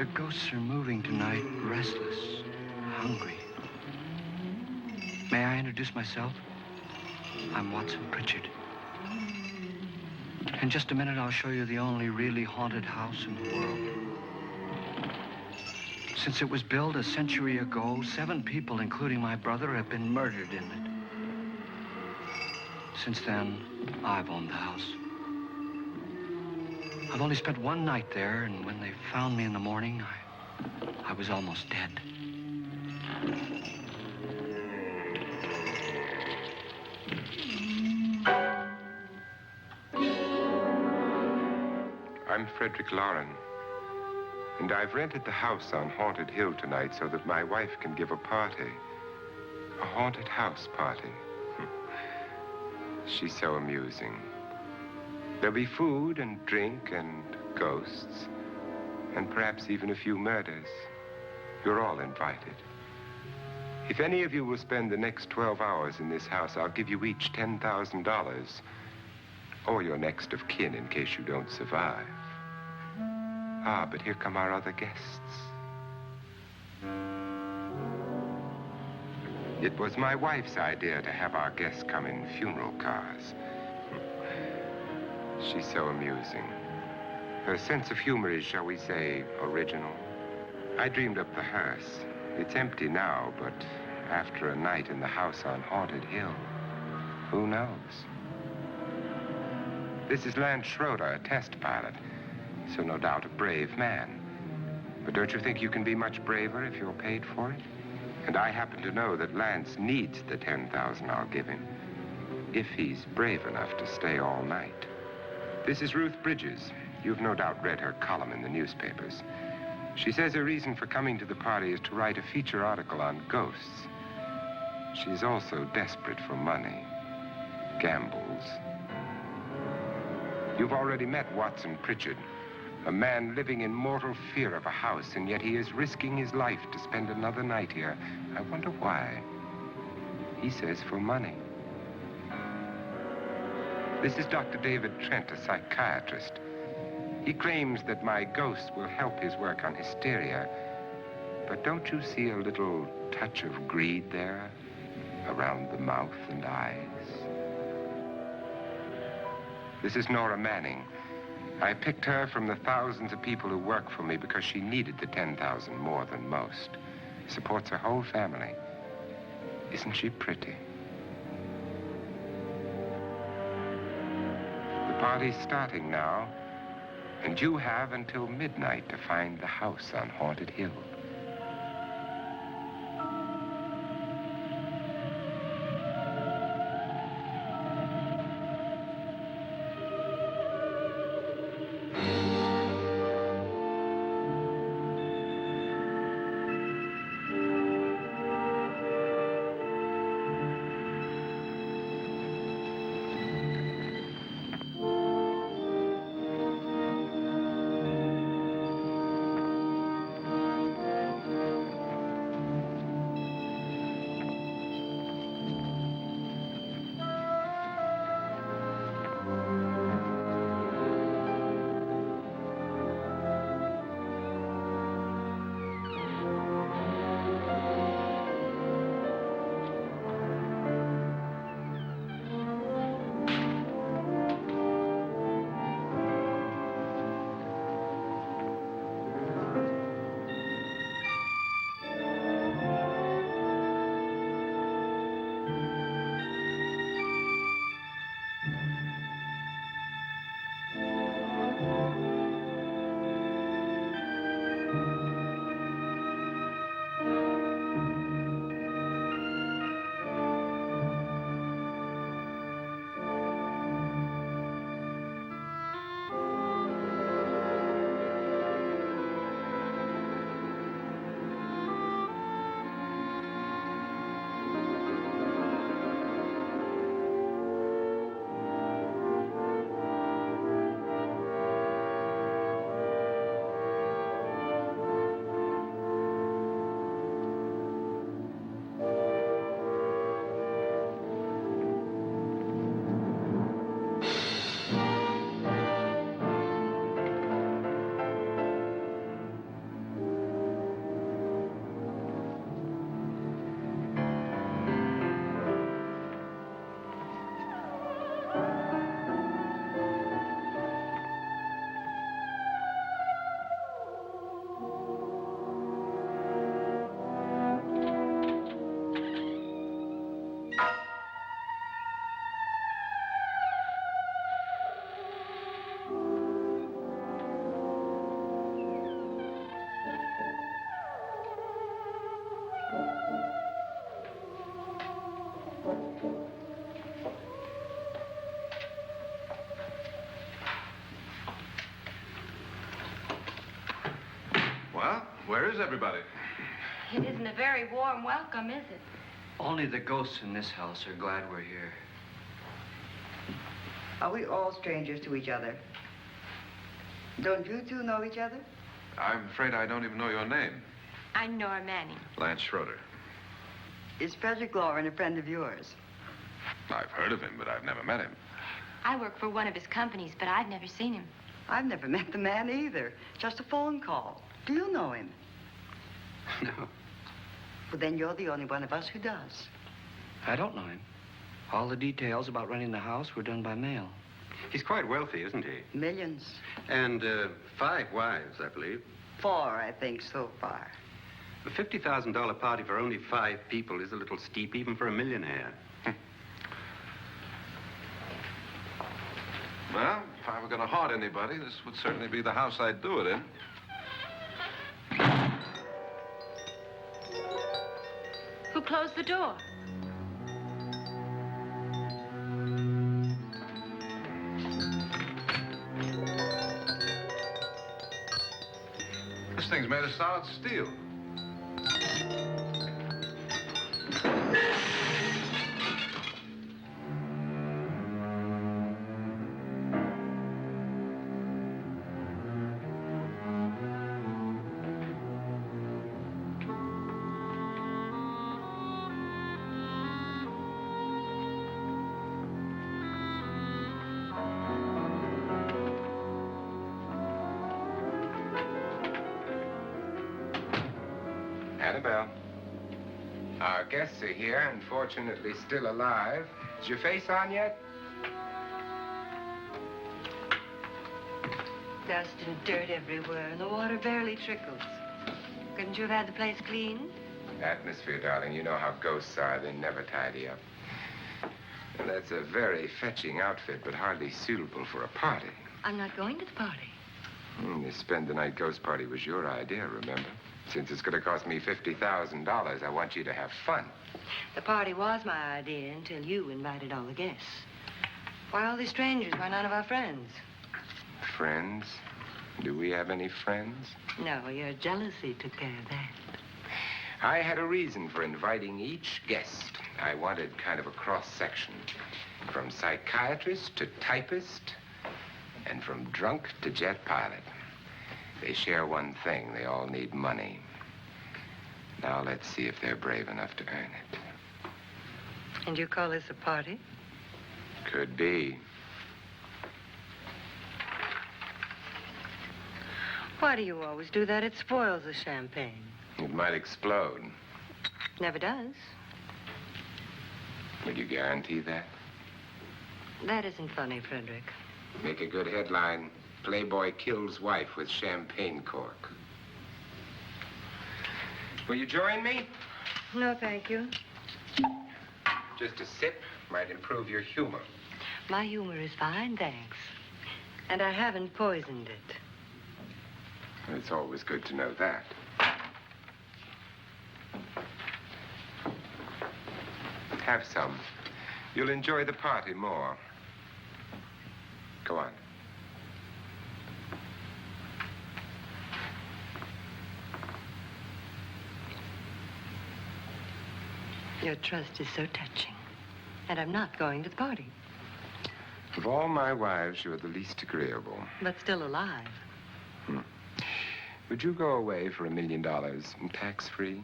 The ghosts are moving tonight, restless, hungry. May I introduce myself? I'm Watson Pritchard. In just a minute, I'll show you the only really haunted house in the world. Since it was built a century ago, 7 people, including my brother, have been murdered in it. Since then, I've owned the house. I've only spent one night there, and when they found me in the morning, I was almost dead. I'm Frederick Loren, and I've rented the house on Haunted Hill tonight so that my wife can give a party. A haunted house party. She's so amusing. There'll be food and drink and ghosts, and perhaps even a few murders. You're all invited. If any of you will spend the next 12 hours in this house, I'll give you each $10,000, or your next of kin in case you don't survive. Ah, but here come our other guests. It was my wife's idea to have our guests come in funeral cars. She's so amusing. Her sense of humor is, shall we say, original. I dreamed up the hearse. It's empty now, but after a night in the house on Haunted Hill, who knows? This is Lance Schroeder, a test pilot, so no doubt a brave man. But don't you think you can be much braver if you're paid for it? And I happen to know that Lance needs the $10,000 I'll give him, if he's brave enough to stay all night. This is Ruth Bridges. You've no doubt read her column in the newspapers. She says her reason for coming to the party is to write a feature article on ghosts. She's also desperate for money, gambles. You've already met Watson Pritchard, a man living in mortal fear of a house, and yet he is risking his life to spend another night here. I wonder why. He says for money. This is Dr. David Trent, a psychiatrist. He claims that my ghost will help his work on hysteria. But don't you see a little touch of greed there, around the mouth and eyes? This is Nora Manning. I picked her from the thousands of people who work for me because she needed the $10,000 more than most. Supports her whole family. Isn't she pretty? The party's starting now, and you have until midnight to find the house on Haunted Hill. Well, where is everybody? It isn't a very warm welcome, is it? Only the ghosts in this house are glad we're here. Are we all strangers to each other? Don't you two know each other? I'm afraid I don't even know your name. I'm Nora Manning. Lance Schroeder. Is Frederick Loren a friend of yours? I've heard of him, but I've never met him. I work for one of his companies, but I've never seen him. I've never met the man either. Just a phone call. Do you know him? No, Well, then you're the only one of us who does. I don't know him. All the details about renting the house were done by mail. He's quite wealthy, isn't he? Millions. And 5 wives, I believe. 4, I think, so far. A $50,000 party for only 5 people is a little steep, even for a millionaire. Well, if I were going to haunt anybody, this would certainly be the house I'd do it in. Who closed the door? This thing's made of solid steel. Annabelle. Our guests are here, unfortunately still alive. Is your face on yet? Dust and dirt everywhere, and the water barely trickles. Couldn't you have had the place cleaned? Atmosphere, darling. You know how ghosts are. They never tidy up. And that's a very fetching outfit, but hardly suitable for a party. I'm not going to the party. The spend-the-night ghost party was your idea, remember? Since it's going to cost me $50,000, I want you to have fun. The party was my idea until you invited all the guests. Why, all these strangers were none of our friends. Friends? Do we have any friends? No, your jealousy took care of that. I had a reason for inviting each guest. I wanted kind of a cross-section. From psychiatrist to typist, and from drunk to jet pilot. They share one thing. They all need money. Now let's see if they're brave enough to earn it. And you call this a party? Could be. Why do you always do that? It spoils the champagne. It might explode. Never does. Would you guarantee that? That isn't funny, Frederick. Make a good headline. Playboy kills wife with champagne cork. Will you join me? No, thank you. Just a sip might improve your humor. My humor is fine, thanks. And I haven't poisoned it. It's always good to know that. Have some. You'll enjoy the party more. Go on. Your trust is so touching. And I'm not going to the party. Of all my wives, you're the least agreeable. But still alive. Would you go away for $1 million tax-free?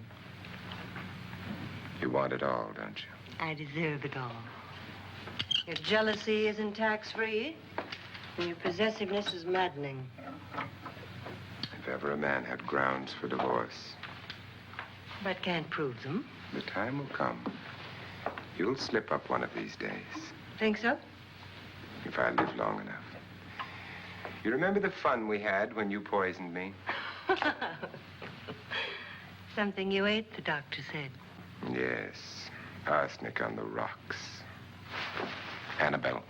You want it all, don't you? I deserve it all. Your jealousy isn't tax-free, and your possessiveness is maddening. If ever a man had grounds for divorce. But can't prove them. The time will come. You'll slip up one of these days. Think so? If I live long enough. You remember the fun we had when you poisoned me? Something you ate, the doctor said. Yes. Arsenic on the rocks. Annabelle,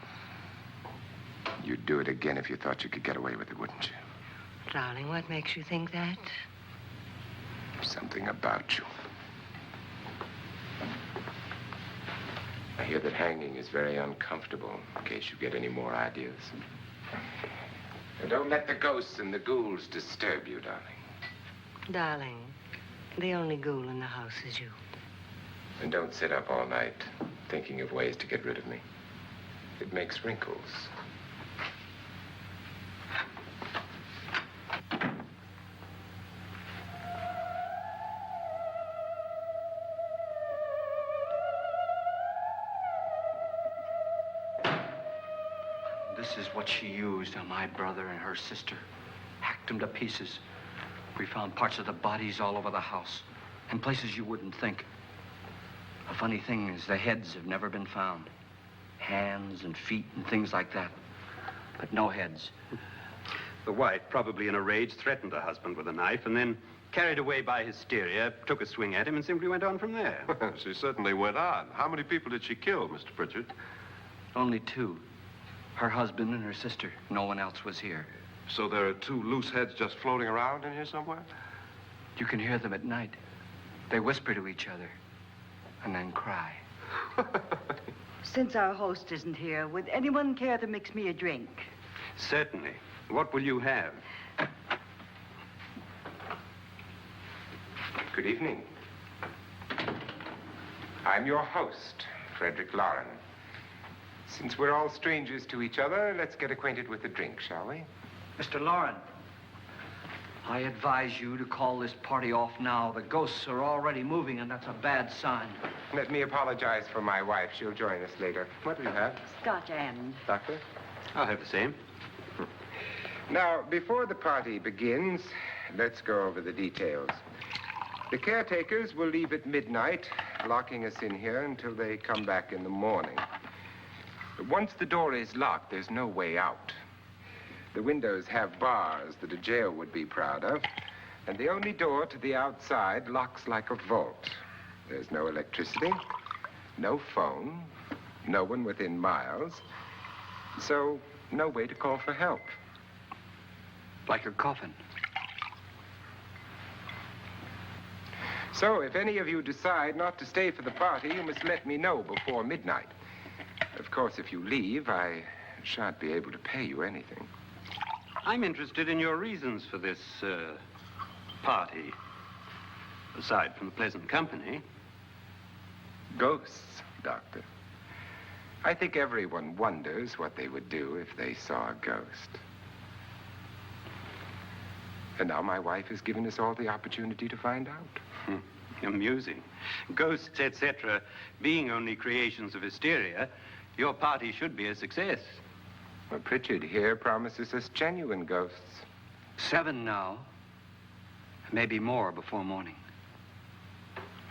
you'd do it again if you thought you could get away with it, wouldn't you? Darling, what makes you think that? Something about you. I hear that hanging is very uncomfortable, in case you get any more ideas. And don't let the ghosts and the ghouls disturb you, darling. Darling, the only ghoul in the house is you. And don't sit up all night thinking of ways to get rid of me. It makes wrinkles. This is what she used on my brother and her sister. Hacked them to pieces. We found parts of the bodies all over the house, in places you wouldn't think. The funny thing is the heads have never been found. Hands and feet and things like that. But no heads. The wife, probably in a rage, threatened her husband with a knife and then, carried away by hysteria, took a swing at him and simply went on from there. She certainly went on. How many people did she kill, Mr. Pritchard? Only two. Her husband and her sister. No one else was here. So there are two loose heads just floating around in here somewhere? You can hear them at night. They whisper to each other and then cry. Since our host isn't here, would anyone care to mix me a drink? Certainly. What will you have? Good evening. I'm your host, Frederick Loren. Since we're all strangers to each other, let's get acquainted with a drink, shall we? Mr. Loren, I advise you to call this party off now. The ghosts are already moving, and that's a bad sign. Let me apologize for my wife. She'll join us later. What do you have? Scotch and. Doctor? I'll have the same. Now, before the party begins, let's go over the details. The caretakers will leave at midnight, locking us in here until they come back in the morning. Once the door is locked, there's no way out. The windows have bars that a jail would be proud of, and the only door to the outside locks like a vault. There's no electricity, no phone, no one within miles, so no way to call for help. Like a coffin. So if any of you decide not to stay for the party, you must let me know before midnight. Of course, if you leave, I shan't be able to pay you anything. I'm interested in your reasons for this, party. Aside from the pleasant company. Ghosts, Doctor. I think everyone wonders what they would do if they saw a ghost. And now my wife has given us all the opportunity to find out. Amusing. Ghosts, etc., being only creations of hysteria, your party should be a success. Well, Pritchard here promises us genuine ghosts. 7 now. Maybe more before morning.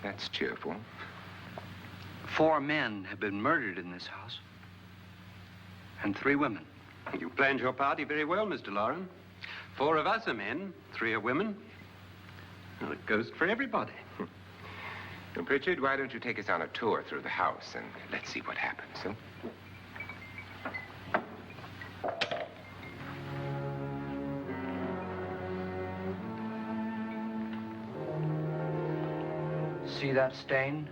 That's cheerful. 4 men have been murdered in this house. And 3 women. You planned your party very well, Mr. Loren. 4 of us are men, 3 are women. Well, a ghost for everybody. And Pritchard, why don't you take us on a tour through the house and let's see what happens, huh? See that stain?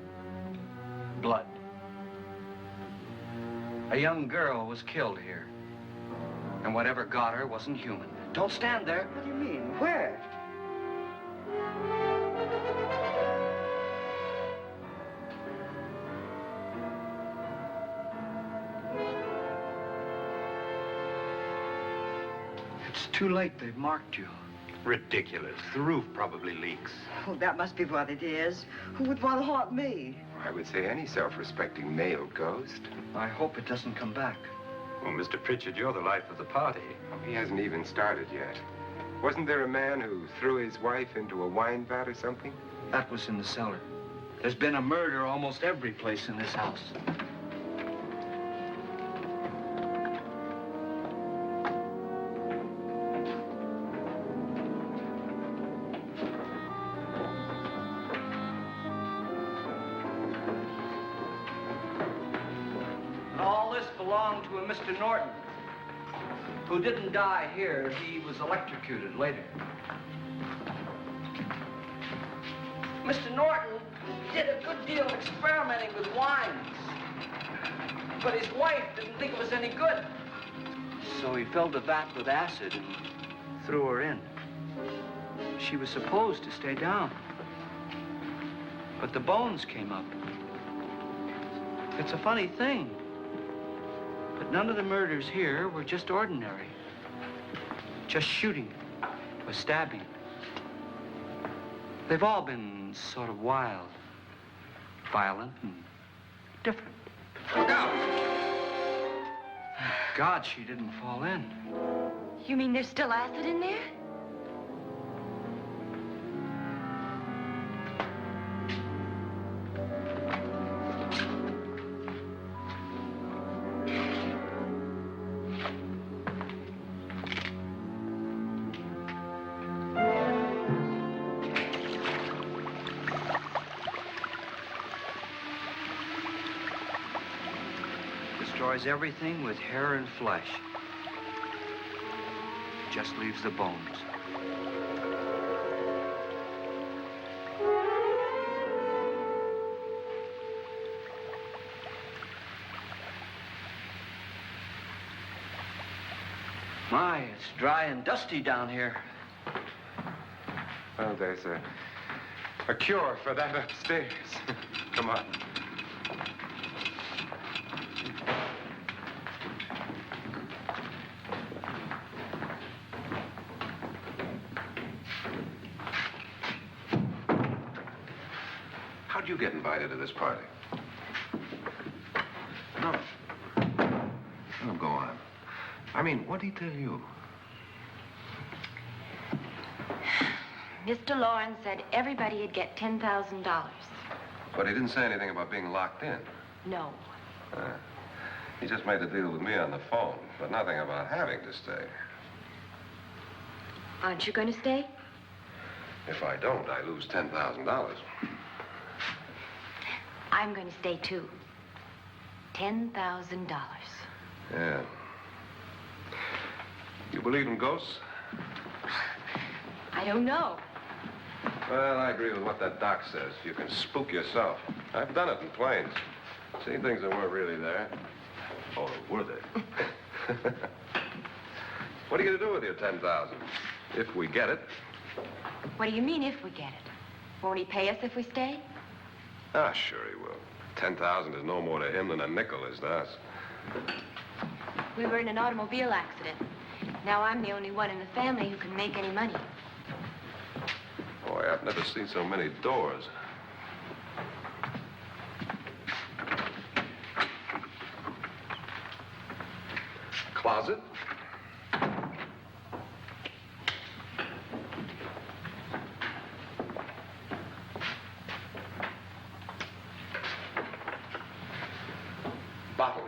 Blood. A young girl was killed here. And whatever got her wasn't human. Don't stand there. What do you mean? Where? It's too late. They've marked you. Ridiculous. The roof probably leaks. Oh, that must be what it is. Who would want to haunt me? I would say any self-respecting male ghost. I hope it doesn't come back. Well, Mr. Pritchard, you're the life of the party. Oh, he hasn't even started yet. Wasn't there a man who threw his wife into a wine vat or something? That was in the cellar. There's been a murder almost every place in this house. Belonged to a Mr. Norton, who didn't die here. He was electrocuted later. Mr. Norton did a good deal of experimenting with wines, but his wife didn't think it was any good. So he filled the vat with acid and threw her in. She was supposed to stay down. But the bones came up. It's a funny thing. But none of the murders here were just ordinary. Just shooting or stabbing. They've all been sort of wild, violent, and different. Look out! God, she didn't fall in. You mean there's still acid in there? Destroys everything with hair and flesh. Just leaves the bones. My, it's dry and dusty down here. Well, there's a cure for that upstairs. Come on. How'd you get invited to this party? No. No, go on. I mean, what'd he tell you? Mr. Loren said everybody'd get $10,000. But he didn't say anything about being locked in. No. He just made the deal with me on the phone, but nothing about having to stay. Aren't you going to stay? If I don't, I lose $10,000. I'm going to stay, too. $10,000. Yeah. You believe in ghosts? I don't know. Well, I agree with what that doc says. You can spook yourself. I've done it in planes. Seen things that weren't really there. Or were they? What are you going to do with your $10,000? If we get it. What do you mean, if we get it? Won't he pay us if we stay? Ah, sure he will. 10,000 is no more to him than a nickel is to us. We were in an automobile accident. Now I'm the only one in the family who can make any money. Boy, I've never seen so many doors. Closet. Bottles.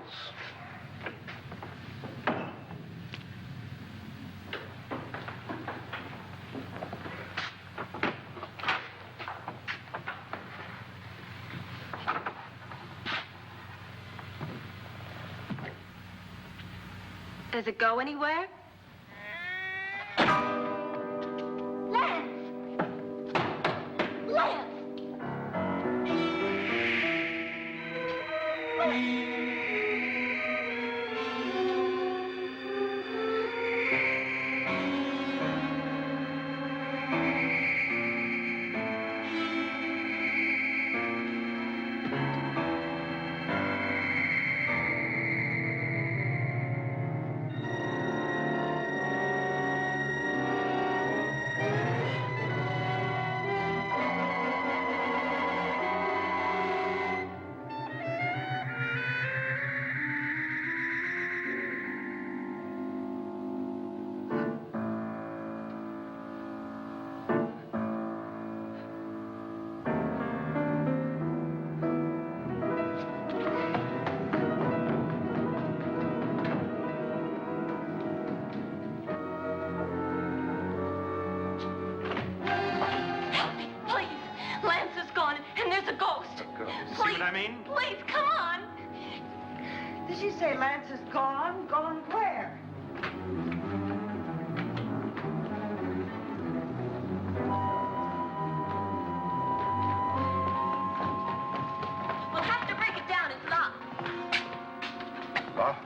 Does it go anywhere? Lance! Lance! Please, come on. Did she say Lance is gone? Gone where? We'll have to break it down. It's locked. What?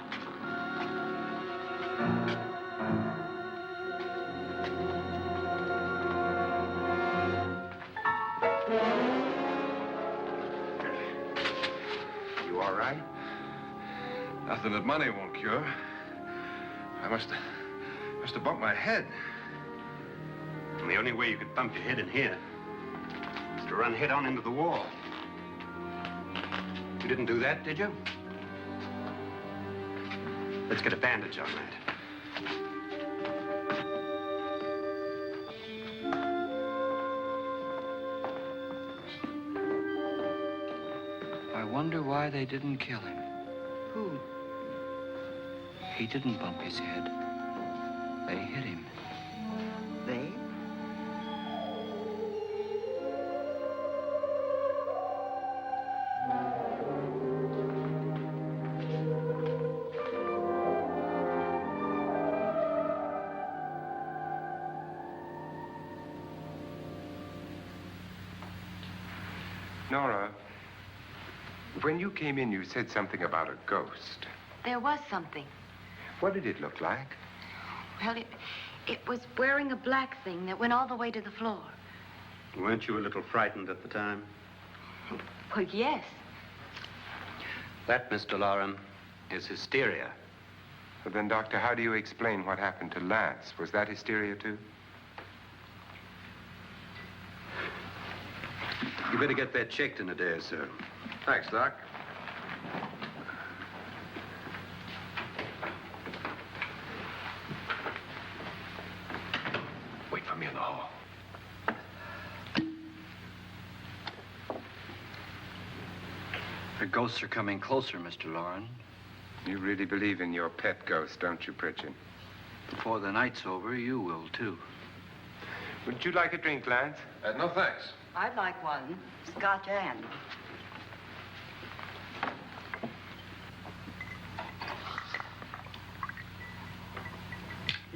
Something that money won't cure. I must have bumped my head. And the only way you could bump your head in here is to run head on into the wall. You didn't do that, did you? Let's get a bandage on that. I wonder why they didn't kill him. Who? He didn't bump his head. They hit him. They? Nora, when you came in, you said something about a ghost. There was something. What did it look like? Well, it was wearing a black thing that went all the way to the floor. Weren't you a little frightened at the time? Well, yes. That, Mr. Loren, is hysteria. Well, then, Doctor, how do you explain what happened to Lance? Was that hysteria, too? You better get that checked in a day or so. Thanks, Doc. Wait for me in the hall. The ghosts are coming closer, Mr. Loren. You really believe in your pet ghost, don't you, Pritchard? Before the night's over, you will, too. Would you like a drink, Lance? No, thanks. I'd like one. Scotch and.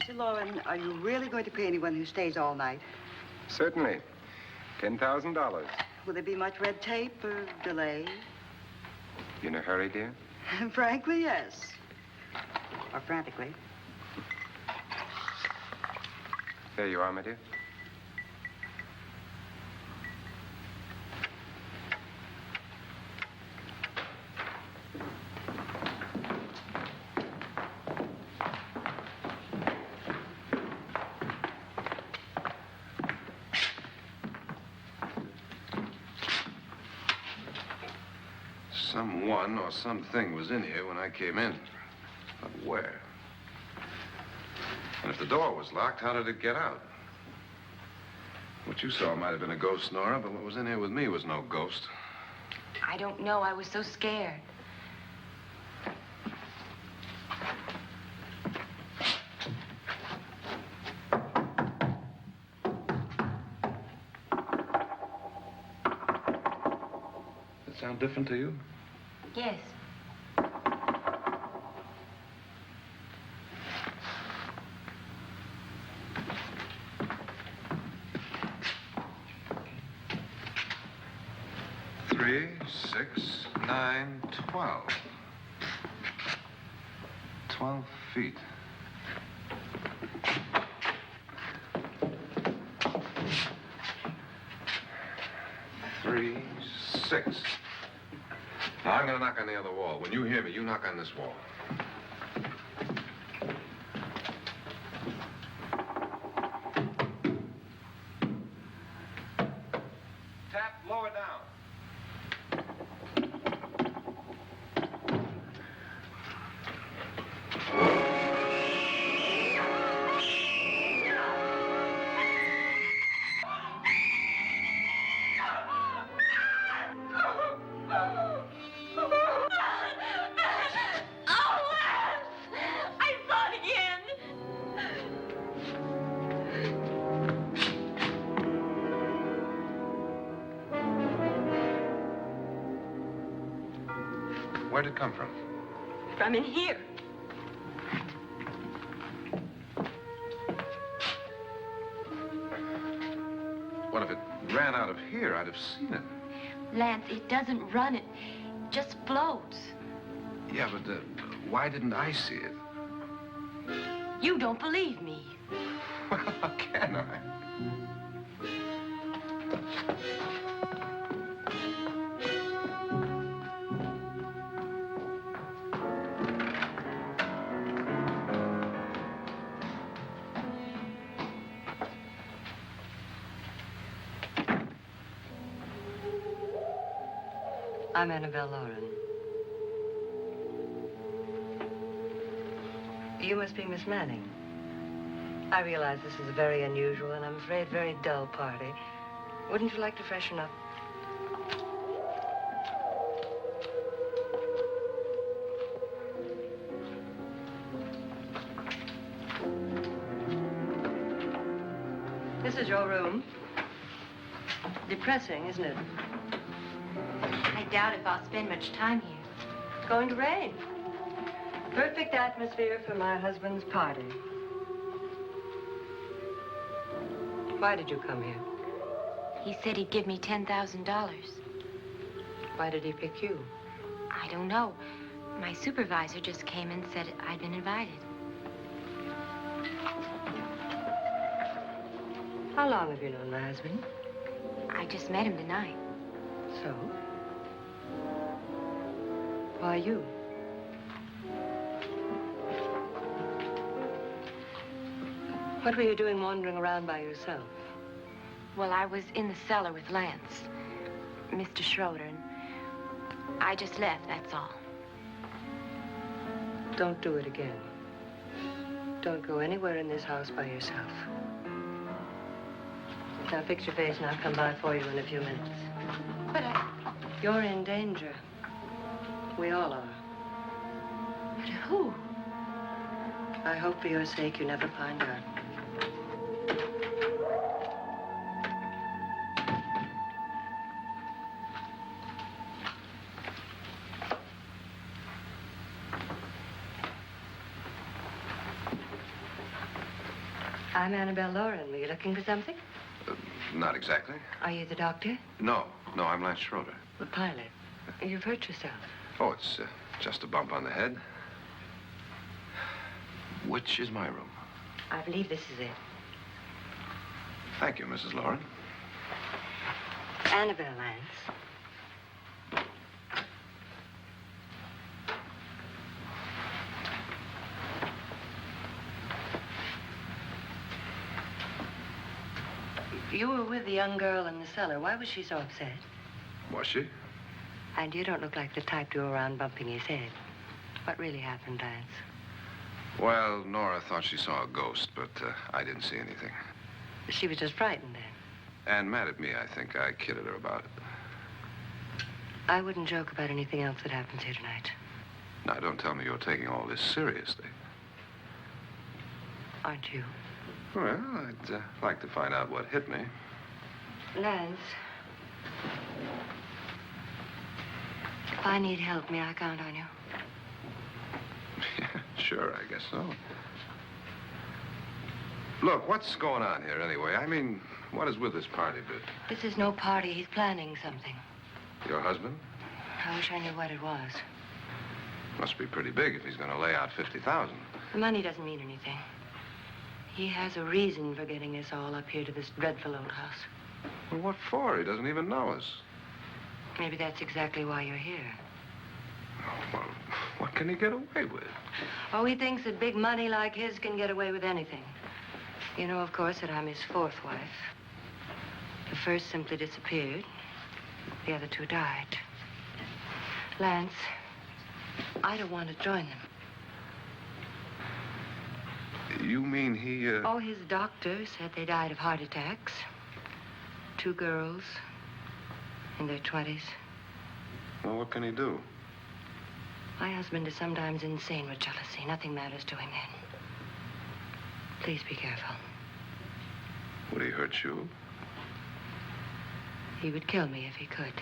Mr. Loren, are you really going to pay anyone who stays all night? Certainly. $10,000. Will there be much red tape or delay? You in a hurry, dear? Frankly, yes. Or frantically. There you are, my dear. Someone or something was in here when I came in. But where? And if the door was locked, how did it get out? What you saw might have been a ghost, Nora, but what was in here with me was no ghost. I don't know. I was so scared. Does it sound different to you? Yes. Three, 6, 9, 12. 12 feet. Three, 6. Now, I'm going to knock on the other wall. When you hear me, you knock on this wall. Tap lower down. Where'd it come from? From in here. What if it ran out of here? I'd have seen it. Lance, it doesn't run. It just floats. Yeah, but why didn't I see it? You don't believe me. Well, how can I? I'm Annabelle Loren. You must be Miss Manning. I realize this is a very unusual and I'm afraid very dull party. Wouldn't you like to freshen up? This is your room. Depressing, isn't it? I doubt if I'll spend much time here. It's going to rain. Perfect atmosphere for my husband's party. Why did you come here? He said he'd give me $10,000. Why did he pick you? I don't know. My supervisor just came and said I'd been invited. How long have you known my husband? I just met him tonight. So? Why you? What were you doing wandering around by yourself? Well, I was in the cellar with Lance, Mr. Schroeder, and I just left, that's all. Don't do it again. Don't go anywhere in this house by yourself. Now fix your face and I'll come by for you in a few minutes. But You're in danger. We all are. But who? I hope for your sake you never find out. I'm Annabelle Loren. Were you looking for something? Not exactly. Are you the doctor? No, I'm Lance Schroeder. The pilot. You've hurt yourself. Oh, it's just a bump on the head. Which is my room? I believe this is it. Thank you, Mrs. Loren. Annabelle Lance. You were with the young girl in the cellar. Why was she so upset? Was she? And you don't look like the type to go around bumping his head. What really happened, Lance? Well, Nora thought she saw a ghost, but I didn't see anything. She was just frightened then. And mad at me, I think. I kidded her about it. I wouldn't joke about anything else that happens here tonight. Now, don't tell me you're taking all this seriously. Aren't you? Well, I'd like to find out what hit me. Lance. If I need help, may I count on you? Yeah, sure, I guess so. Look, what's going on here anyway? I mean, what is with this party bit? This is no party. He's planning something. Your husband? I wish I knew what it was. Must be pretty big if he's going to lay out $50,000. The money doesn't mean anything. He has a reason for getting us all up here to this dreadful old house. Well, what for? He doesn't even know us. Maybe that's exactly why you're here. Oh, well, what can he get away with? Oh, he thinks that big money like his can get away with anything. You know, of course, that I'm his fourth wife. The first simply disappeared. The other two died. Lance, I don't want to join them. You mean he, Oh, his doctor said they died of heart attacks. 2 girls in their 20s. Well, what can he do? My husband is sometimes insane with jealousy. Nothing matters to him then. Please be careful. Would he hurt you? He would kill me if he could.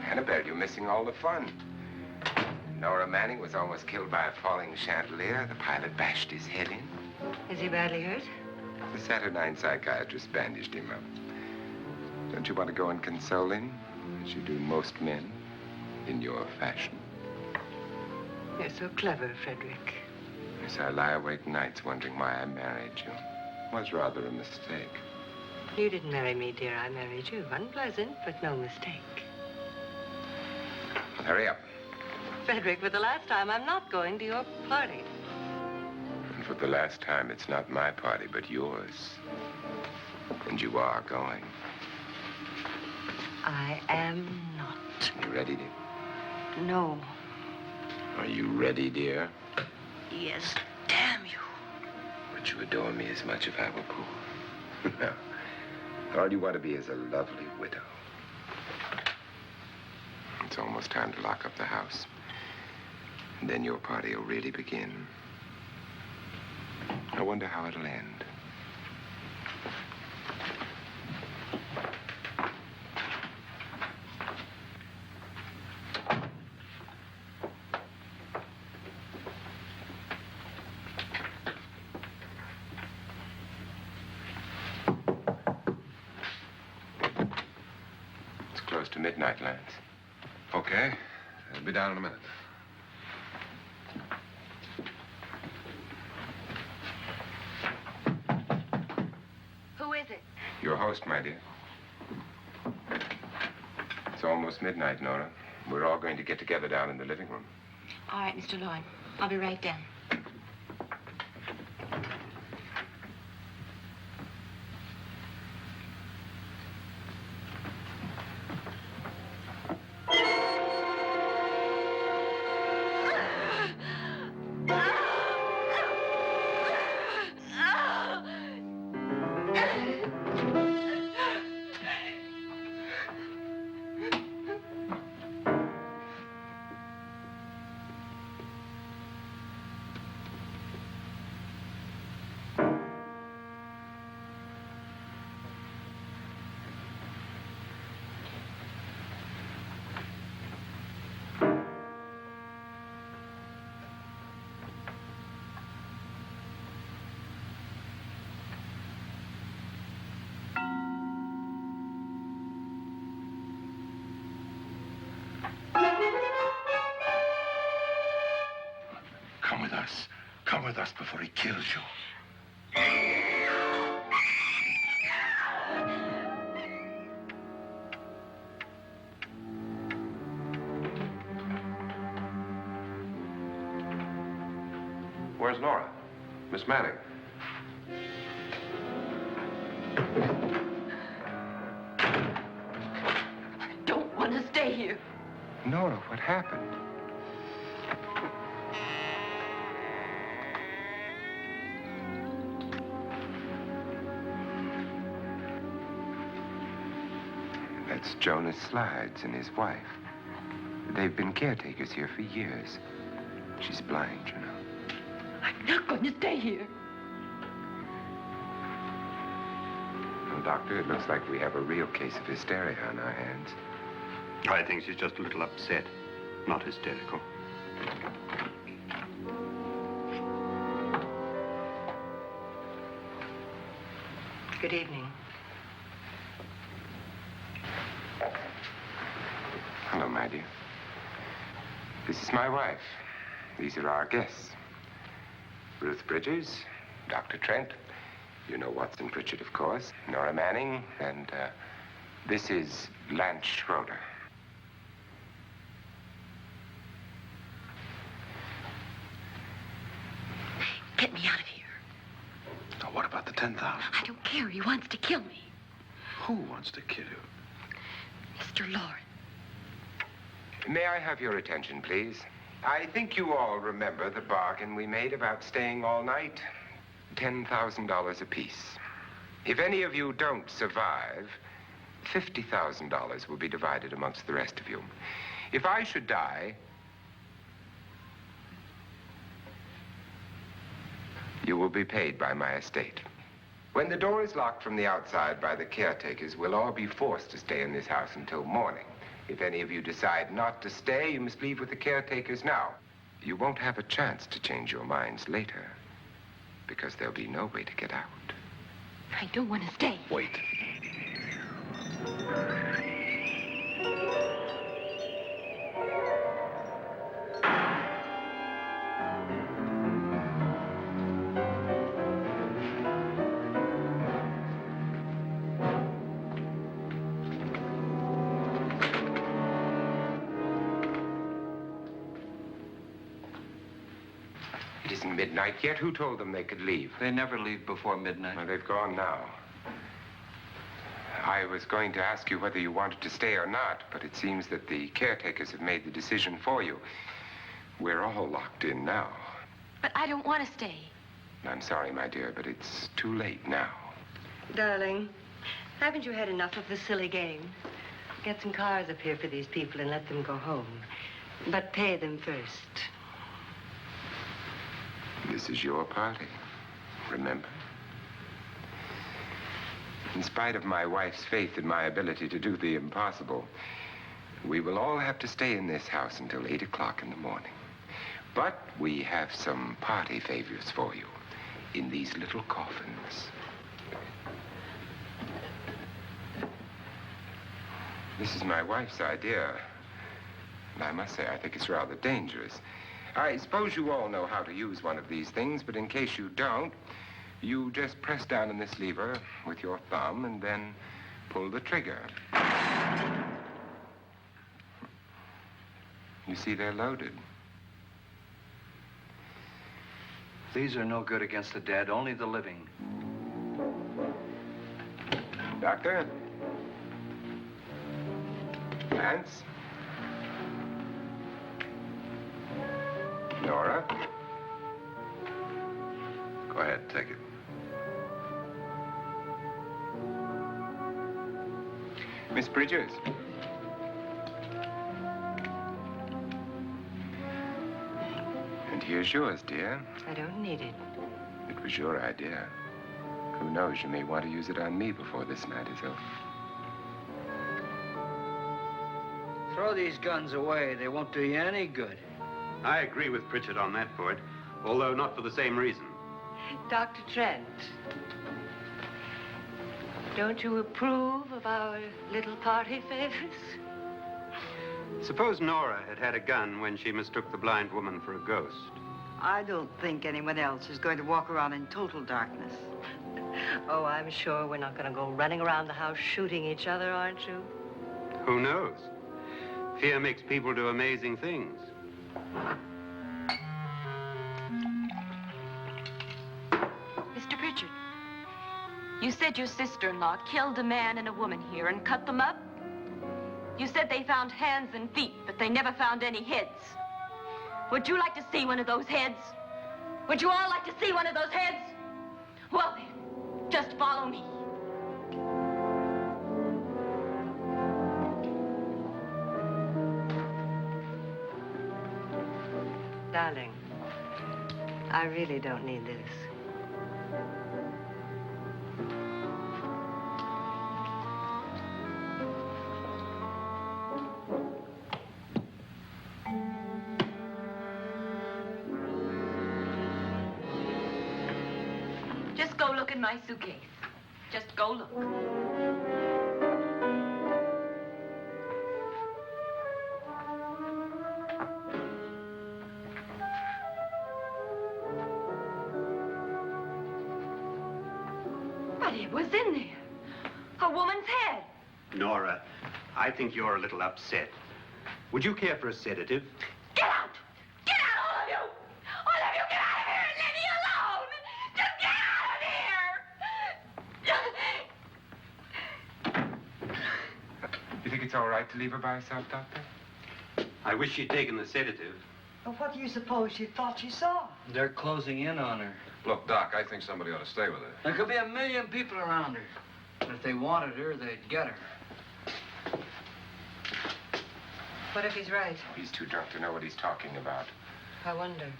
Annabelle, you're missing all the fun. Nora Manning was almost killed by a falling chandelier. The pilot bashed his head in. Is he badly hurt? The Saturnine psychiatrist bandaged him up. Don't you want to go and console him, as you do most men, in your fashion? You're so clever, Frederick. Yes, I lie awake nights wondering why I married you. was rather a mistake. You didn't marry me, dear. I married you. Unpleasant, but no mistake. Hurry up. Frederick, for the last time, I'm not going to your party. And for the last time, it's not my party, but yours. And you are going. I am not. You ready, dear? No. Are you ready, dear? Yes, damn you. Would you adore me as much if I were poor? No. All you want to be is a lovely widow. It's almost time to lock up the house. And then your party will really begin. I wonder how it'll end. It's close to midnight, Lance. Okay. I'll be down in a minute. Who is it? Your host, my dear. It's almost midnight, Nora. We're all going to get together down in the living room. All right, Mr. Loren. I'll be right down. Come with us. Come with us before he kills you. Where's Nora? Miss Manning. I don't want to stay here. Nora, what happened? That's Jonas Slides and his wife. They've been caretakers here for years. She's blind, you know. I'm not going to stay here. Well, Doctor, it looks like we have a real case of hysteria on our hands. I think she's just a little upset, not hysterical. Good evening. Hello, my dear. This is my wife. These are our guests. Ruth Bridges, Dr. Trent. You know Watson Pritchard, of course. Nora Manning, and this is Lance Schroeder. Get me out of here. Now, what about the 10,000? I don't care. He wants to kill me. Who wants to kill you? Mr. Loren. May I have your attention, please? I think you all remember the bargain we made about staying all night. $10,000 apiece. If any of you don't survive, $50,000 will be divided amongst the rest of you. If I should die, you will be paid by my estate. When the door is locked from the outside by the caretakers, we'll all be forced to stay in this house until morning. If any of you decide not to stay, you must leave with the caretakers now. You won't have a chance to change your minds later, because there'll be no way to get out. I don't want to stay. Wait. It isn't midnight yet. Who told them they could leave? They never leave before midnight. Well, they've gone now. I was going to ask you whether you wanted to stay or not, but it seems that the caretakers have made the decision for you. We're all locked in now. But I don't want to stay. I'm sorry, my dear, but it's too late now. Darling, haven't you had enough of the silly game? Get some cars up here for these people and let them go home. But pay them first. This is your party, remember? In spite of my wife's faith in my ability to do the impossible, we will all have to stay in this house until 8 o'clock in the morning. But we have some party favors for you in these little coffins. This is my wife's idea. And I must say, I think it's rather dangerous. I suppose you all know how to use one of these things, but in case you don't, you just press down on this lever with your thumb and then pull the trigger. You see, they're loaded. These are no good against the dead, only the living. Doctor? Lance? Nora? Go ahead, take it. Miss Bridges? And here's yours, dear. I don't need it. It was your idea. Who knows, you may want to use it on me before this night is over. Throw these guns away. They won't do you any good. I agree with Pritchard on that point, although not for the same reason. Dr. Trent, don't you approve of our little party favors? Suppose Nora had had a gun when she mistook the blind woman for a ghost. I don't think anyone else is going to walk around in total darkness. Oh, I'm sure we're not going to go running around the house shooting each other, aren't you? Who knows? Fear makes people do amazing things. Mr. Pritchard, you said your sister-in-law killed a man and a woman here and cut them up? You said they found hands and feet, but they never found any heads. Would you like to see one of those heads? Would you all like to see one of those heads? Well then, just follow me. Darling, I really don't need this. Just go look in my suitcase. Just go look. But it was in there. A woman's head. Nora, I think you're a little upset. Would you care for a sedative? Get out! Get out, all of you! All of you, get out of here and leave me alone! Just get out of here! You think it's all right to leave her by herself, Doctor? I wish she'd taken the sedative. Well, what do you suppose she thought she saw? They're closing in on her. Look, Doc, I think somebody ought to stay with her. There could be 1 million people around her. And if they wanted her, they'd get her. What if he's right? He's too drunk to know what he's talking about. I wonder.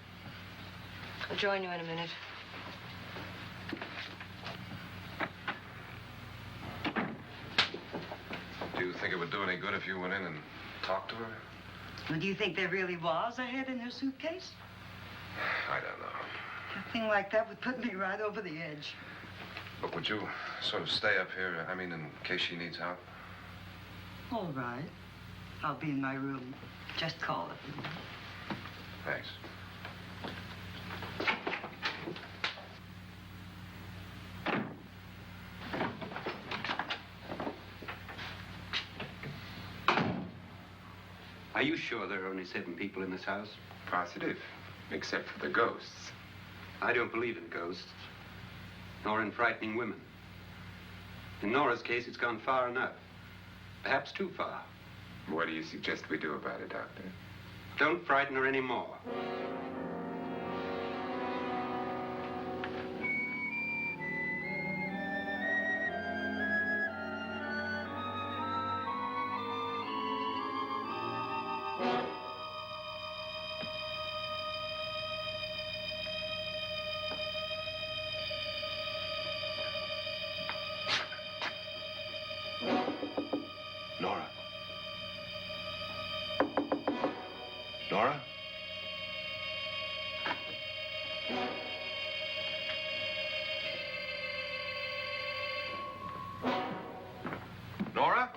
I'll join you in a minute. Do you think it would do any good if you went in and talked to her? Well, do you think there really was a head in her suitcase? I don't know. A thing like that would put me right over the edge. Look, would you sort of stay up here, in case she needs help? All right. I'll be in my room. Just call it. Thanks. Are you sure there are only 7 people in this house? Positive. Except for the ghosts. I don't believe in ghosts, nor in frightening women. In Nora's case, it's gone far enough. Perhaps too far. What do you suggest we do about it, Doctor? Don't frighten her anymore. Nora? Nora? Nora?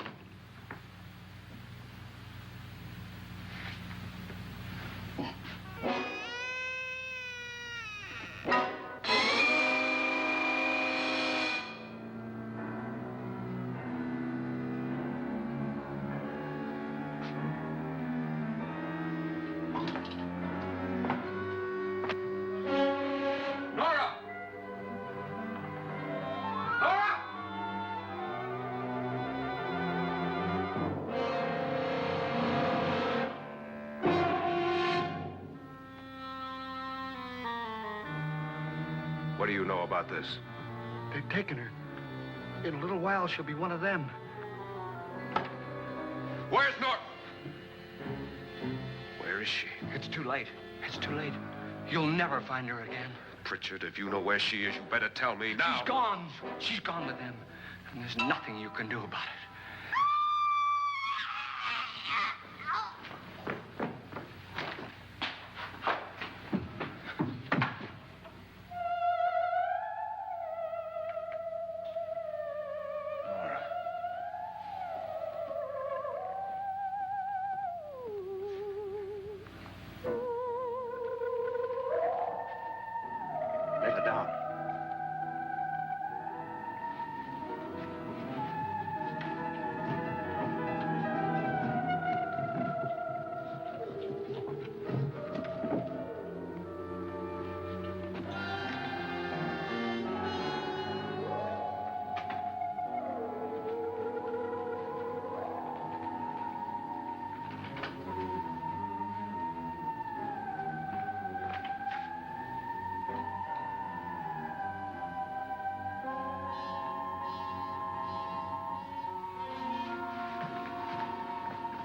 What do you know about this? They've taken her. In a little while, she'll be one of them. Where's Nora? Where is she? It's too late. It's too late. You'll never find her again. Pritchard, if you know where she is, you better tell me now. She's gone. She's gone with them. And there's nothing you can do about it. Let her down.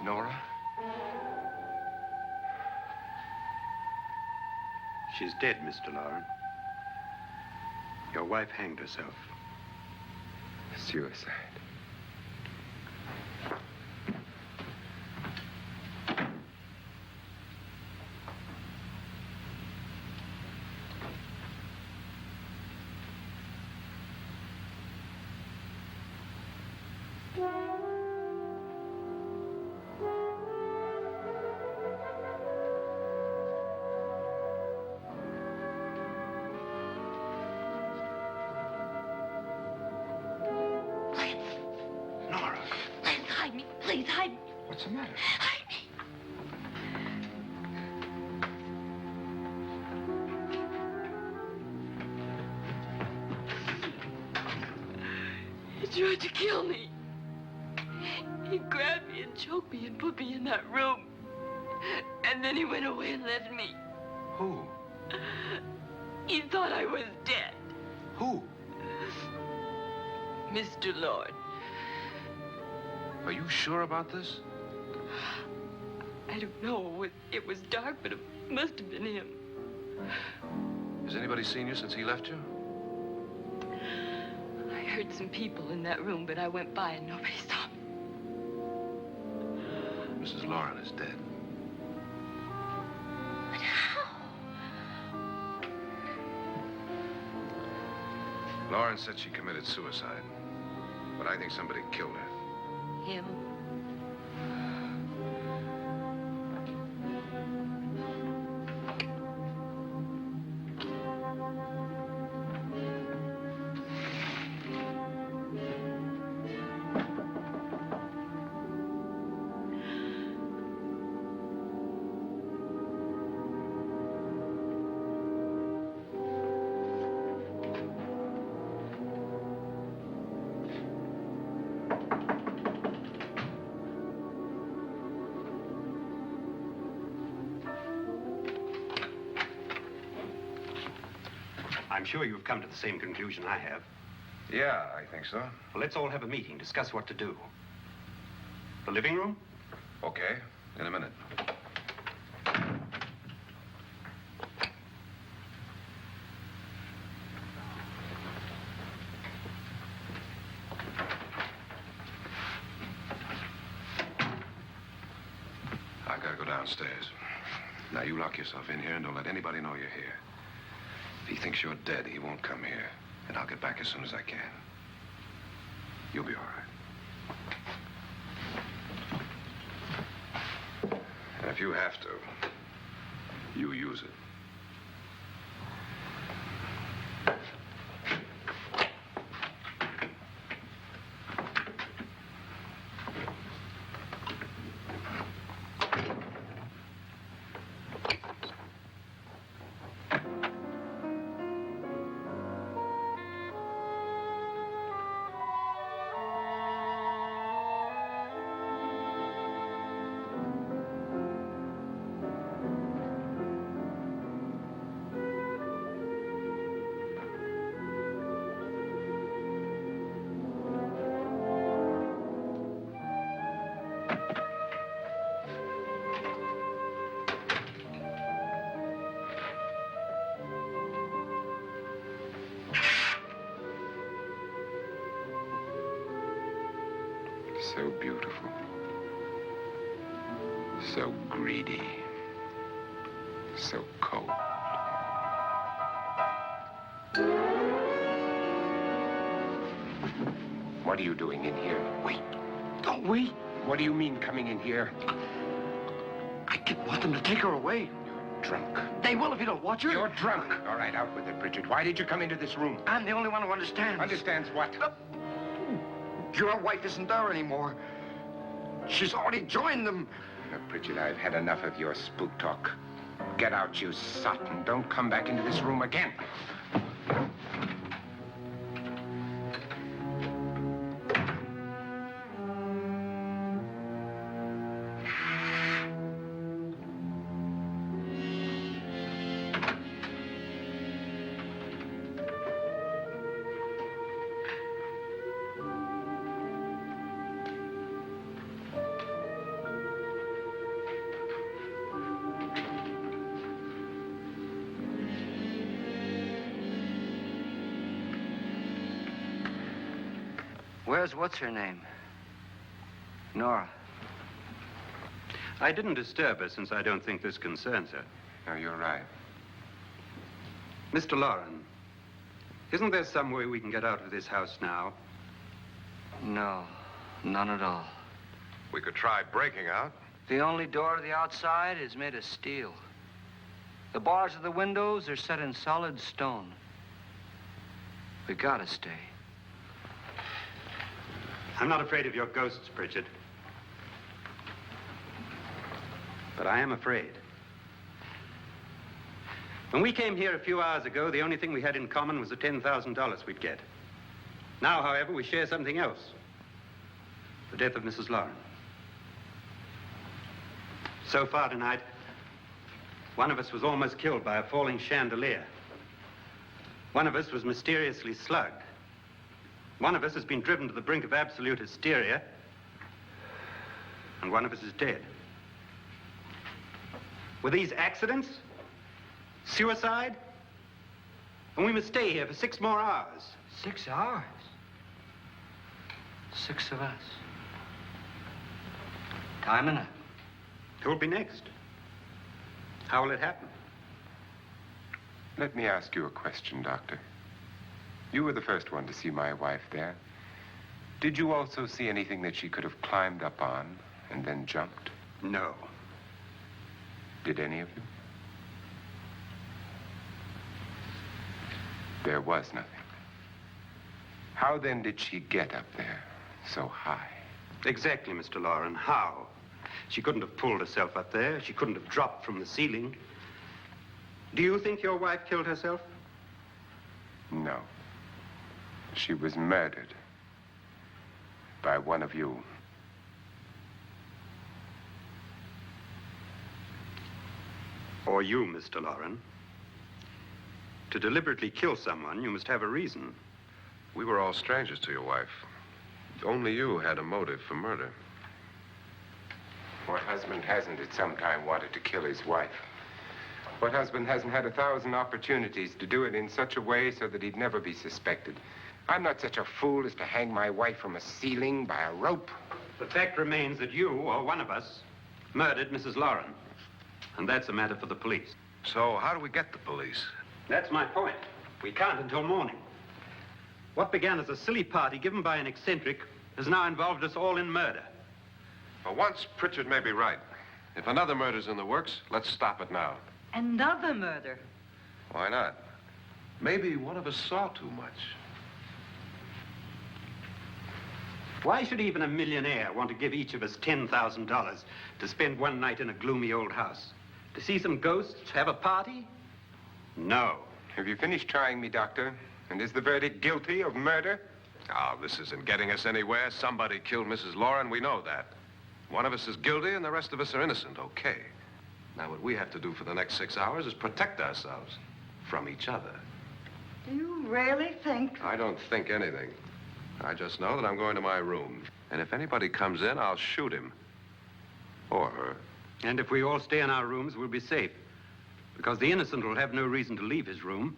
Nora? She's dead, Mr. Loren. Your wife hanged herself. Suicide. Please, hide me. What's the matter? Hide me. He tried to kill me. He grabbed me and choked me and put me in that room. And then he went away and left me. Who? He thought I was dead. Who? Mr. Lord. Are you sure about this? I don't know. It was dark, but it must have been him. Has anybody seen you since he left you? I heard some people in that room, but I went by and nobody saw me. Mrs. Loren is dead. But how? Loren said she committed suicide, but I think somebody killed her. Him? I'm sure you've come to the same conclusion I have. Yeah, I think so. Well, let's all have a meeting, discuss what to do. The living room? Okay, in a minute. I gotta go downstairs. Now, you lock yourself in here and don't let anybody know you're here. If he thinks you're dead, he won't come here. And I'll get back as soon as I can. You'll be all right. And if you have to, you use it. So beautiful. So greedy. So cold. What are you doing in here? Wait. Don't wait. What do you mean coming in here? I didn't want them to take her away. You're drunk. They will if you don't watch her. You're drunk. All right, out with it, Bridget. Why did you come into this room? I'm the only one who understands. Understands what? Your wife isn't there anymore. She's already joined them. Bridget, I've had enough of your spook talk. Get out, you sot, and don't come back into this room again. Where's what's-her-name? Nora. I didn't disturb her since I don't think this concerns her. No, you're right. Mr. Loren, isn't there some way we can get out of this house now? No, none at all. We could try breaking out. The only door to the outside is made of steel. The bars of the windows are set in solid stone. We gotta stay. I'm not afraid of your ghosts, Pritchard. But I am afraid. When we came here a few hours ago, the only thing we had in common was the $10,000 we'd get. Now, however, we share something else. The death of Mrs. Loren. So far tonight, one of us was almost killed by a falling chandelier. One of us was mysteriously slugged. One of us has been driven to the brink of absolute hysteria, and one of us is dead. Were these accidents? Suicide? And we must stay here for 6 more hours. 6 hours? 6 of us. Time enough. Who will be next? How will it happen? Let me ask you a question, Doctor. You were the first one to see my wife there. Did you also see anything that she could have climbed up on and then jumped? No. Did any of you? There was nothing. How then did she get up there so high? Exactly, Mr. Loren. How? She couldn't have pulled herself up there. She couldn't have dropped from the ceiling. Do you think your wife killed herself? No. She was murdered by one of you. Or you, Mr. Loren. To deliberately kill someone, you must have a reason. We were all strangers to your wife. Only you had a motive for murder. What husband hasn't at some time wanted to kill his wife? What husband hasn't had 1,000 opportunities to do it in such a way so that he'd never be suspected? I'm not such a fool as to hang my wife from a ceiling by a rope. The fact remains that you, or one of us, murdered Mrs. Loren. And that's a matter for the police. So how do we get the police? That's my point. We can't until morning. What began as a silly party given by an eccentric has now involved us all in murder. For once, Pritchard may be right. If another murder's in the works, let's stop it now. Another murder? Why not? Maybe one of us saw too much. Why should even a millionaire want to give each of us $10,000 to spend one night in a gloomy old house? To see some ghosts, have a party? No. Have you finished trying me, Doctor? And is the verdict guilty of murder? Oh, this isn't getting us anywhere. Somebody killed Mrs. Loren, we know that. One of us is guilty and the rest of us are innocent, okay. Now, what we have to do for the next 6 hours is protect ourselves from each other. Do you really think? I don't think anything. I just know that I'm going to my room. And if anybody comes in, I'll shoot him. Or her. And if we all stay in our rooms, we'll be safe. Because the innocent will have no reason to leave his room.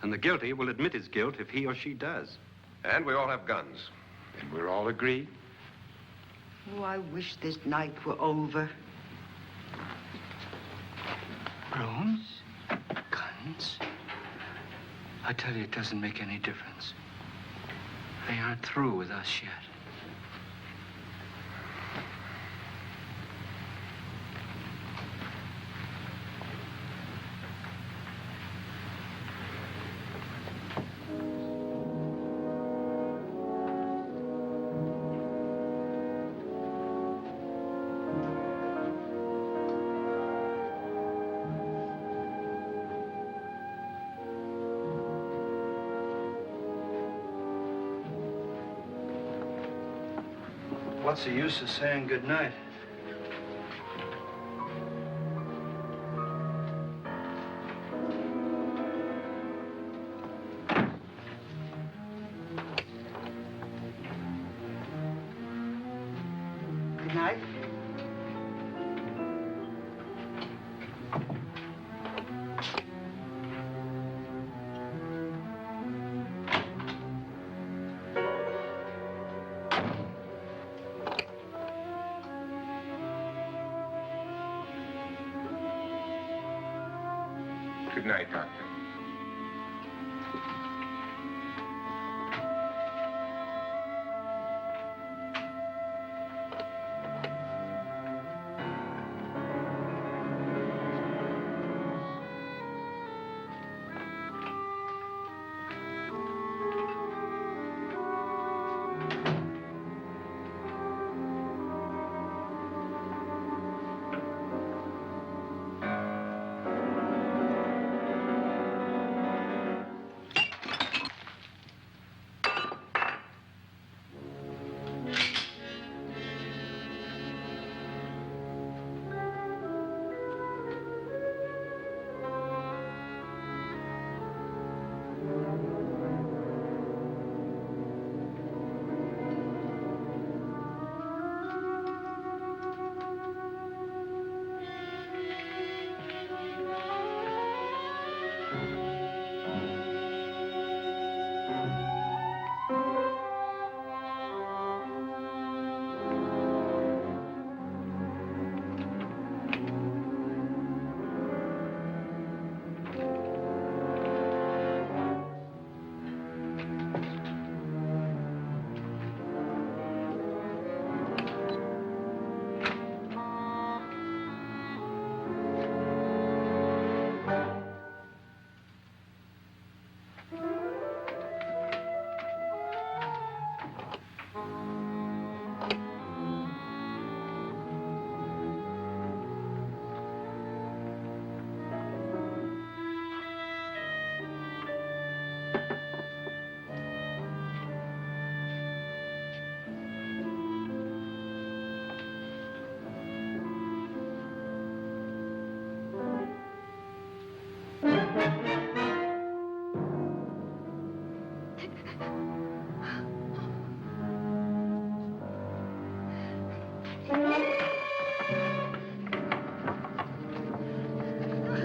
And the guilty will admit his guilt if he or she does. And we all have guns. And we're all agreed? Oh, I wish this night were over. Rooms? Guns? I tell you, it doesn't make any difference. They aren't through with us yet. What's the use of saying goodnight? Good night. Good night, Doctor.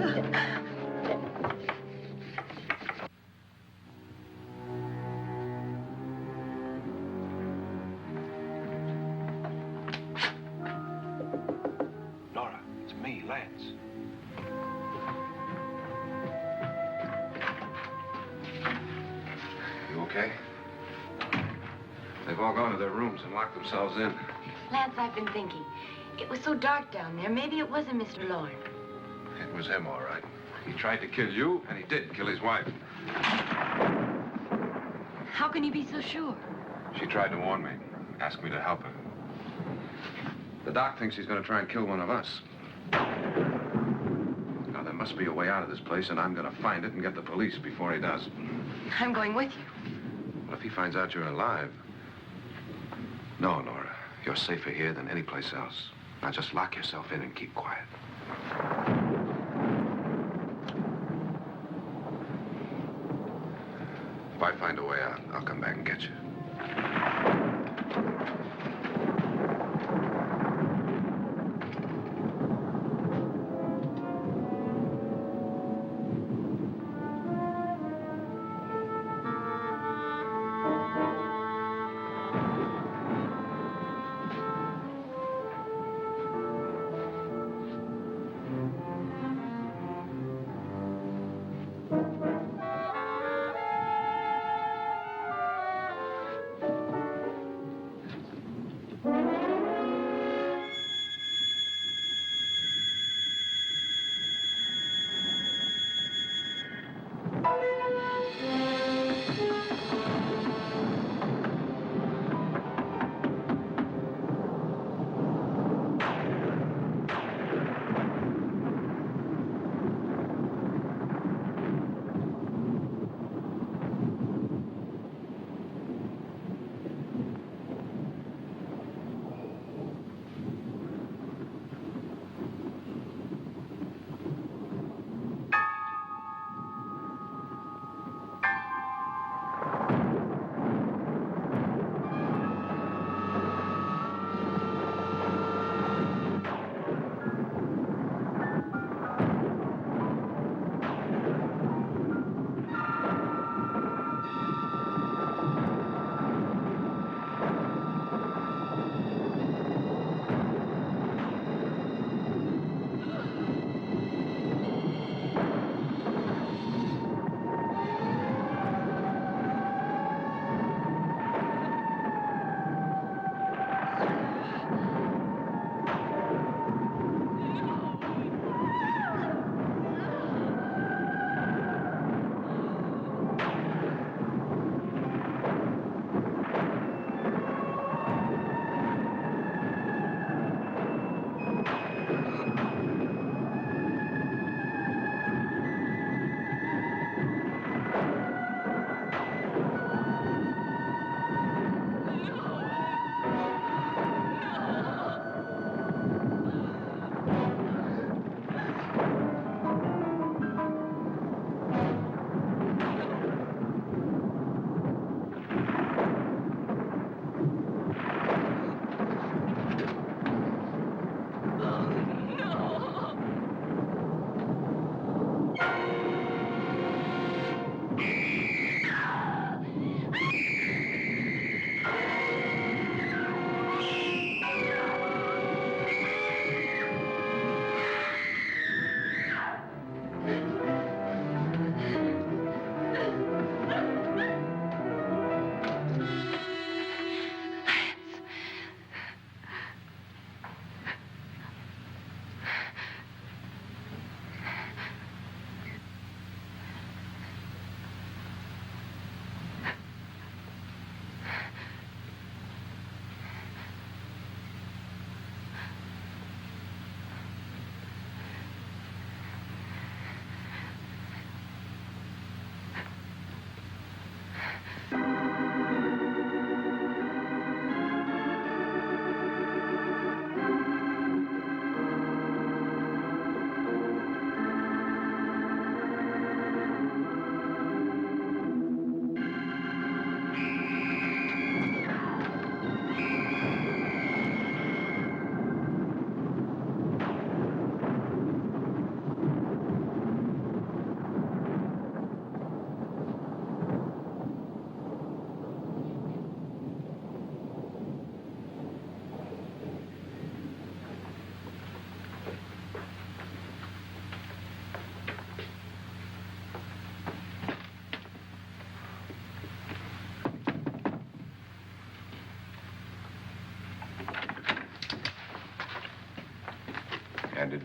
Nora, it's me, Lance. You okay? They've all gone to their rooms and locked themselves in. Lance, I've been thinking. It was so dark down there. Maybe it wasn't Mr. Loren. It was him, all right. He tried to kill you, and he did kill his wife. How can you be so sure? She tried to warn me, asked me to help her. The doc thinks he's going to try and kill one of us. Now, there must be a way out of this place, and I'm going to find it and get the police before he does. I'm going with you. Well, if he finds out you're alive... No, Nora. You're safer here than any place else. Now, just lock yourself in and keep quiet. If I find a way out, I'll come back and get you.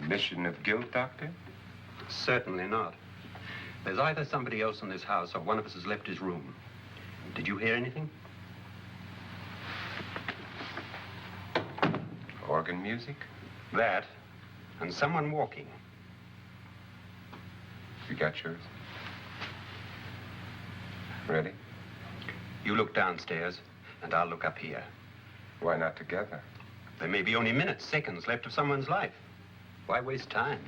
Admission of guilt, Doctor? Certainly not. There's either somebody else in this house or one of us has left his room. Did you hear anything? Organ music? That, and someone walking. You got yours? Ready? You look downstairs, and I'll look up here. Why not together? There may be only minutes, seconds left of someone's life. Why waste time?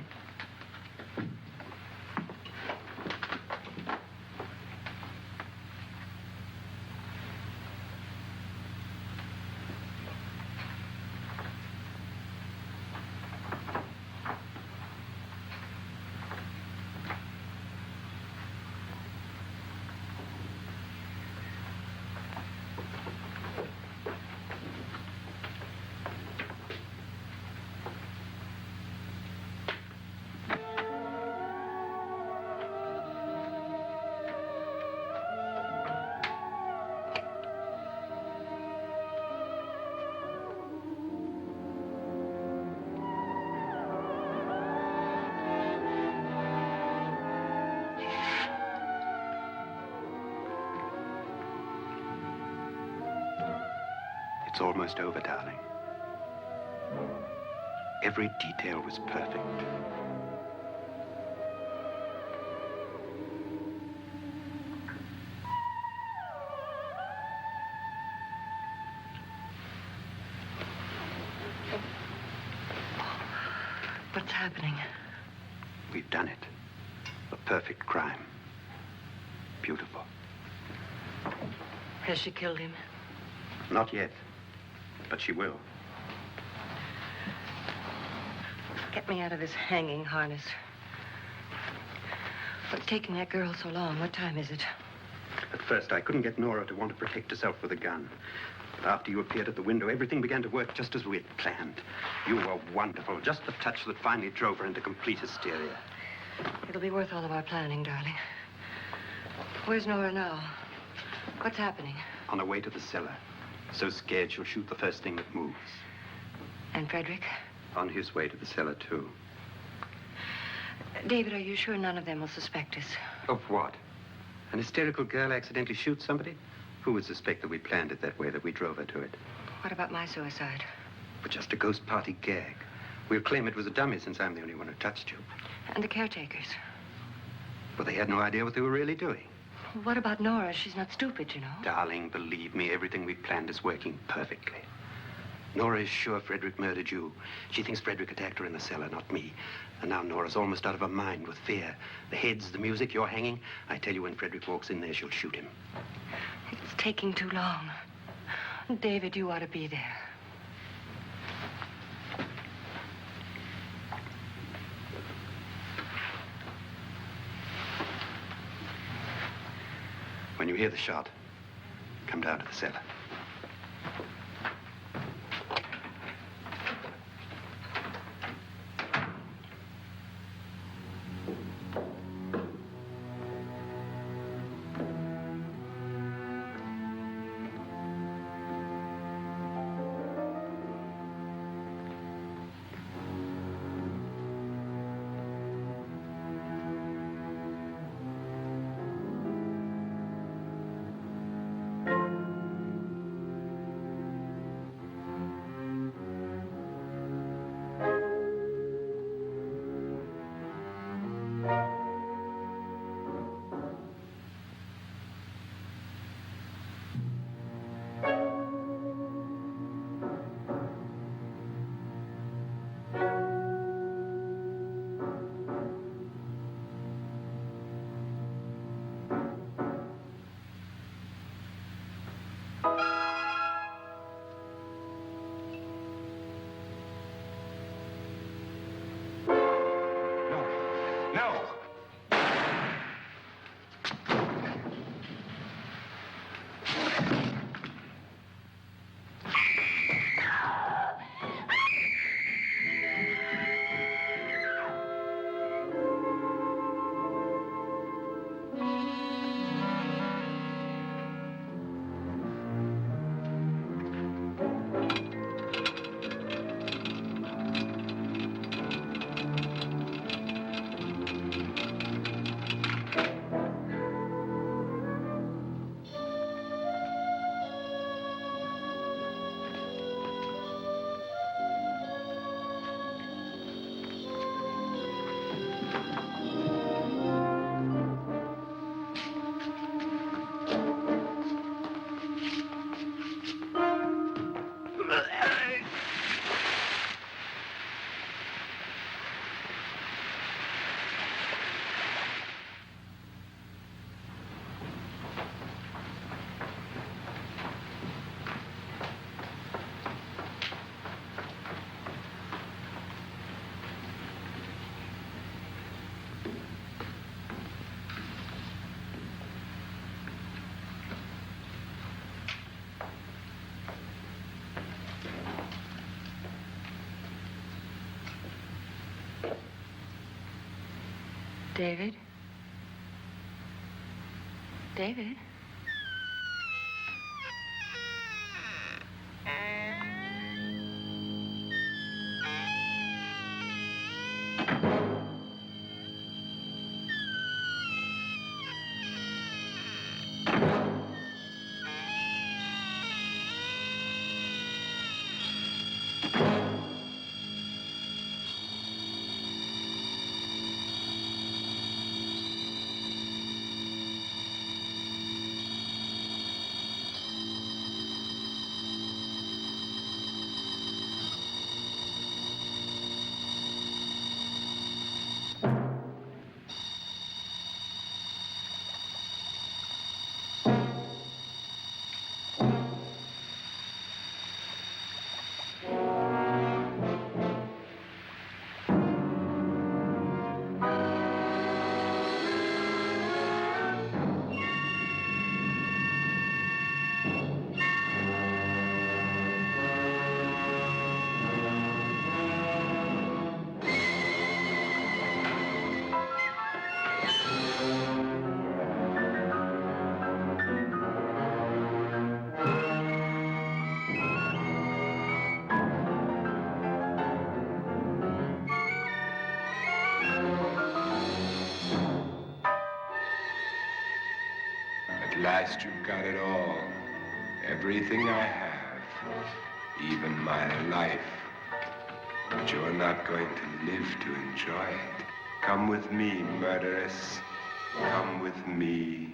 It's almost over, darling. Every detail was perfect. What's happening? We've done it. A perfect crime. Beautiful. Has she killed him? Not yet, but she will. Get me out of this hanging harness. What's taking that girl so long? What time is it? At first, I couldn't get Nora to want to protect herself with a gun. But after you appeared at the window, everything began to work just as we had planned. You were wonderful. Just the touch that finally drove her into complete hysteria. It'll be worth all of our planning, darling. Where's Nora now? What's happening? On her way to the cellar. So scared she'll shoot the first thing that moves. And Frederick? On his way to the cellar, too. David, are you sure none of them will suspect us? Of what? An hysterical girl accidentally shoots somebody? Who would suspect that we planned it that way, that we drove her to it? What about my suicide? But just a ghost party gag. We'll claim it was a dummy since I'm the only one who touched you. And the caretakers? Well, they had no idea what they were really doing. What about Nora? She's not stupid, you know. Darling, believe me, everything we planned is working perfectly. Nora is sure Frederick murdered you. She thinks Frederick attacked her in the cellar, not me. And now Nora's almost out of her mind with fear. The heads, the music, you're hanging. I tell you, when Frederick walks in there, she'll shoot him. It's taking too long. David, you ought to be there. When you hear the shot, come down to the cellar. David? David? At last you've got it all. Everything I have. Even my life. But you're not going to live to enjoy it. Come with me, murderess. Come with me.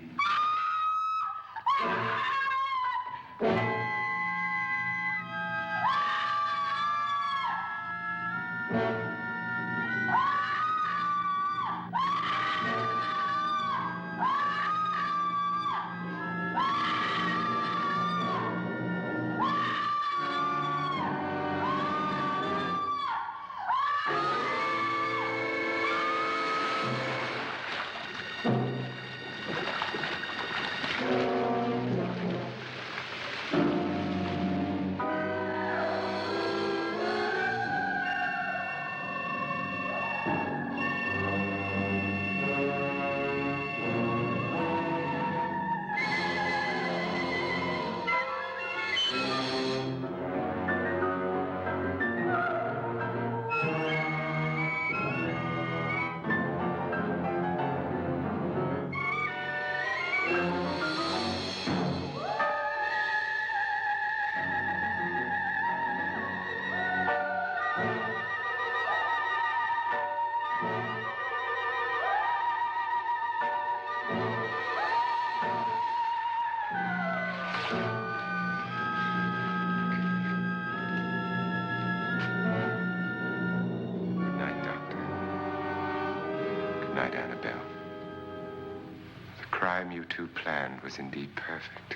You two planned was indeed perfect.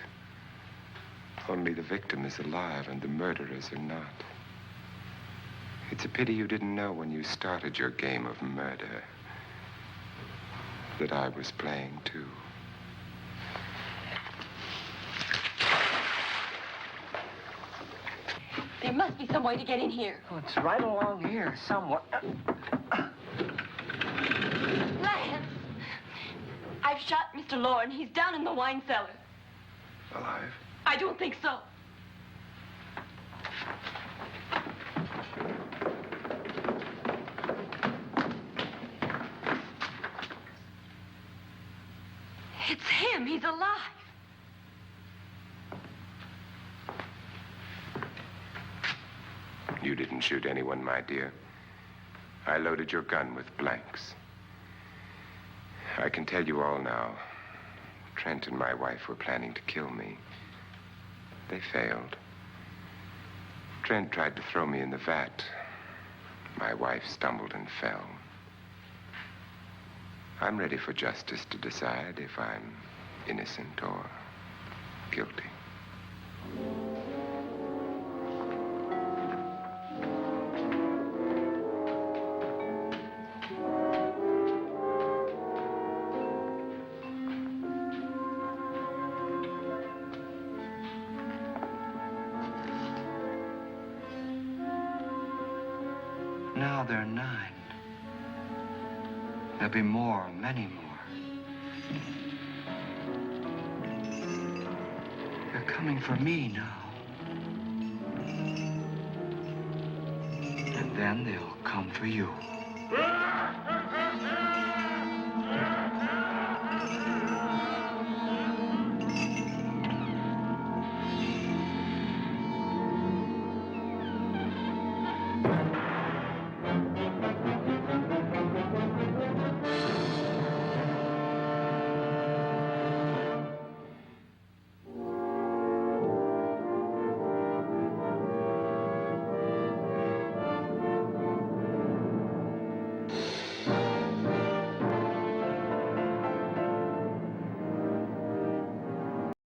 Only the victim is alive and the murderers are not. It's a pity you didn't know when you started your game of murder that I was playing too. There must be some way to get in here. Oh, it's right along here somewhere. Lance! I've shot Mr. Loren. He's down in the wine cellar. Alive? I don't think so. It's him. He's alive. You didn't shoot anyone, my dear. I loaded your gun with blanks. I can tell you all now. Trent and my wife were planning to kill me. They failed. Trent tried to throw me in the vat. My wife stumbled and fell. I'm ready for justice to decide if I'm innocent or guilty. Now they're 9. There'll be more, many more. They're coming for me now. And then they'll come for you.